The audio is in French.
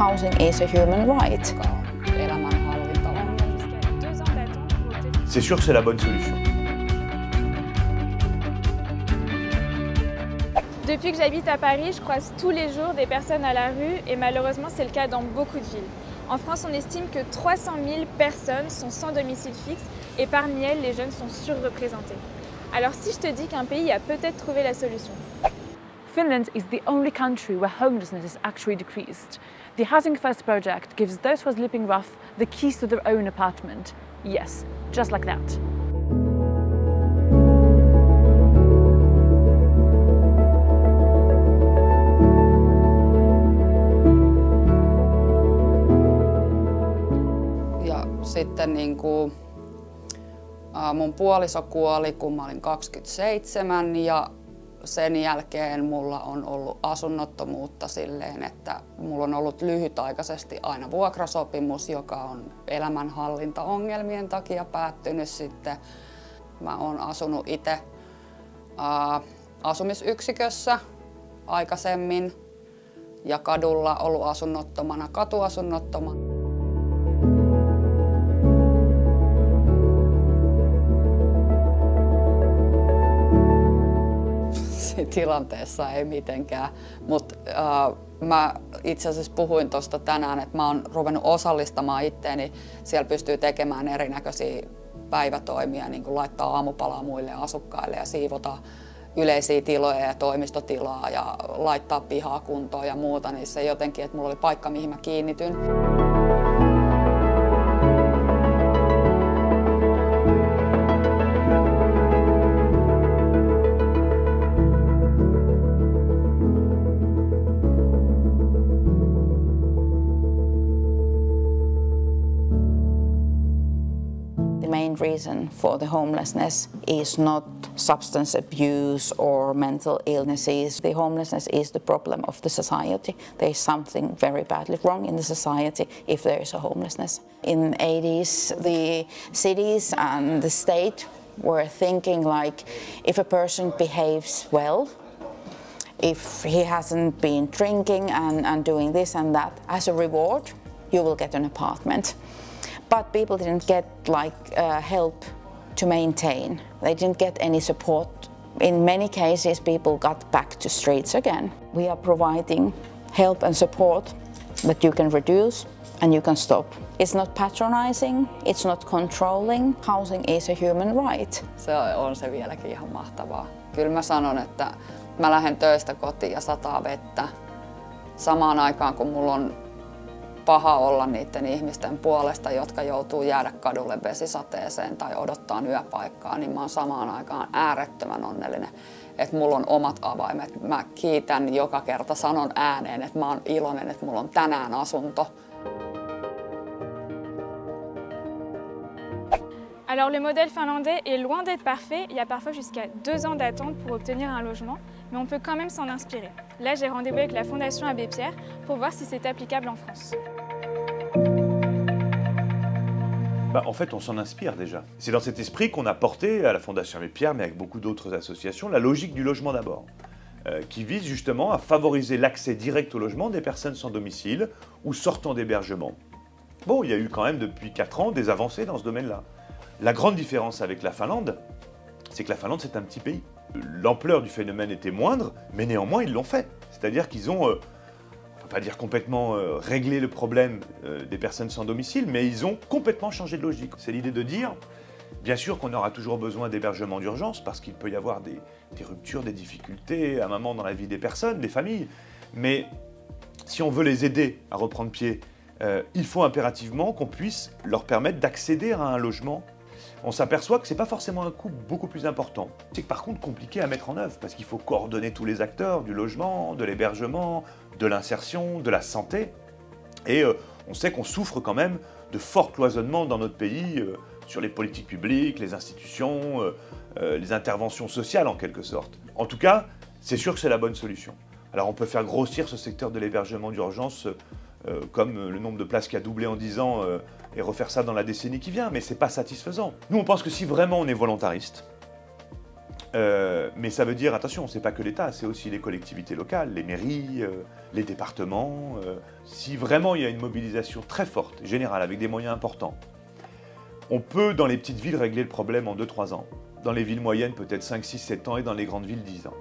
Housing is a human right. C'est sûr que c'est la bonne solution. Depuis que j'habite à Paris, je croise tous les jours des personnes à la rue et malheureusement c'est le cas dans beaucoup de villes. En France, on estime que 300 000 personnes sont sans domicile fixe et parmi elles, les jeunes sont surreprésentés. Alors si je te dis qu'un pays a peut-être trouvé la solution. Finland is the only country where homelessness is actually decreased. The Housing First project gives those who are living rough the keys to their own apartment. Yes, just like that. Sitten mun puoliso kuoli, kun mä olin 27 ja sen jälkeen mulla on ollut asunnottomuutta silleen, että mulla on ollut lyhytaikaisesti aina vuokrasopimus, joka on elämänhallintaongelmien takia päättynyt sitten. Mä oon asunut itse asumisyksikössä aikaisemmin ja kadulla ollut asunnottomana, katuasunnottomana. Tilanteessa ei mitenkään, mutta mä itse asiassa puhuin tuosta tänään, että mä oon ruvennut osallistamaan itteeni. Siellä pystyy tekemään erinäköisiä päivätoimia, niin kuin laittaa aamupalaa muille asukkaille ja siivota yleisiä tiloja ja toimistotilaa ja laittaa pihaa kuntoon ja muuta, niin se jotenkin, että mulla oli paikka, mihin mä kiinnityn. The main reason for the homelessness is not substance abuse or mental illnesses. The homelessness is the problem of the society. There is something very badly wrong in the society if there is a homelessness. In the 80s, the cities and the state were thinking like, if a person behaves well, if he hasn't been drinking and doing this and that, as a reward, you will get an apartment. But people didn't get help to maintain. They didn't get any support. In many cases, people got back to streets again. We are providing help and support that you can reduce and you can stop. It's not patronizing, it's not controlling. Housing is a human right. Se on se vieläkin ihan mahtavaa. Kyllä mä sanon, että mä lähden töistä kotiin ja sataa vettä. Samaan aikaan kun mulla on paha olla niiden ihmisten puolesta, jotka joutuu jäädä kadulle vesisateeseen tai odottaa yöpaikkaa, niin mä oon samaan aikaan äärettömän onnellinen, että mulla on omat avaimet. Mä kiitän joka kerta, sanon ääneen, että mä oon iloinen, että mulla on tänään asunto. Alors le modèle finlandais est loin d'être parfait, il y a parfois jusqu'à 2 ans d'attente pour obtenir un logement, mais on peut quand même s'en inspirer. Là j'ai rendez-vous avec la Fondation Abbé Pierre pour voir si c'est applicable en France. En fait, on s'en inspire déjà. C'est dans cet esprit qu'on a porté à la Fondation Abbé Pierre, mais avec beaucoup d'autres associations, la logique du logement d'abord, qui vise justement à favoriser l'accès direct au logement des personnes sans domicile ou sortant d'hébergement. Bon, il y a eu quand même depuis 4 ans des avancées dans ce domaine-là. La grande différence avec la Finlande, c'est que la Finlande, c'est un petit pays. L'ampleur du phénomène était moindre, mais néanmoins, ils l'ont fait. C'est-à-dire qu'ils ont, on ne peut pas dire complètement réglé le problème des personnes sans domicile, mais ils ont complètement changé de logique. C'est l'idée de dire, bien sûr qu'on aura toujours besoin d'hébergement d'urgence, parce qu'il peut y avoir des ruptures, des difficultés à un moment dans la vie des personnes, des familles. Mais si on veut les aider à reprendre pied, il faut impérativement qu'on puisse leur permettre d'accéder à un logement. On s'aperçoit que ce n'est pas forcément un coût beaucoup plus important. C'est par contre compliqué à mettre en œuvre parce qu'il faut coordonner tous les acteurs du logement, de l'hébergement, de l'insertion, de la santé. Et on sait qu'on souffre quand même de forts cloisonnements dans notre pays sur les politiques publiques, les institutions, les interventions sociales en quelque sorte. En tout cas, c'est sûr que c'est la bonne solution. Alors on peut faire grossir ce secteur de l'hébergement d'urgence comme le nombre de places qui a doublé en 10 ans et refaire ça dans la décennie qui vient, mais c'est pas satisfaisant. Nous, on pense que si vraiment on est volontariste, Mais ça veut dire, attention, c'est pas que l'État, c'est aussi les collectivités locales, les mairies, les départements. Si vraiment il y a une mobilisation très forte, générale, avec des moyens importants, on peut dans les petites villes régler le problème en 2-3 ans. Dans les villes moyennes, peut-être 5, 6, 7 ans et dans les grandes villes, 10 ans.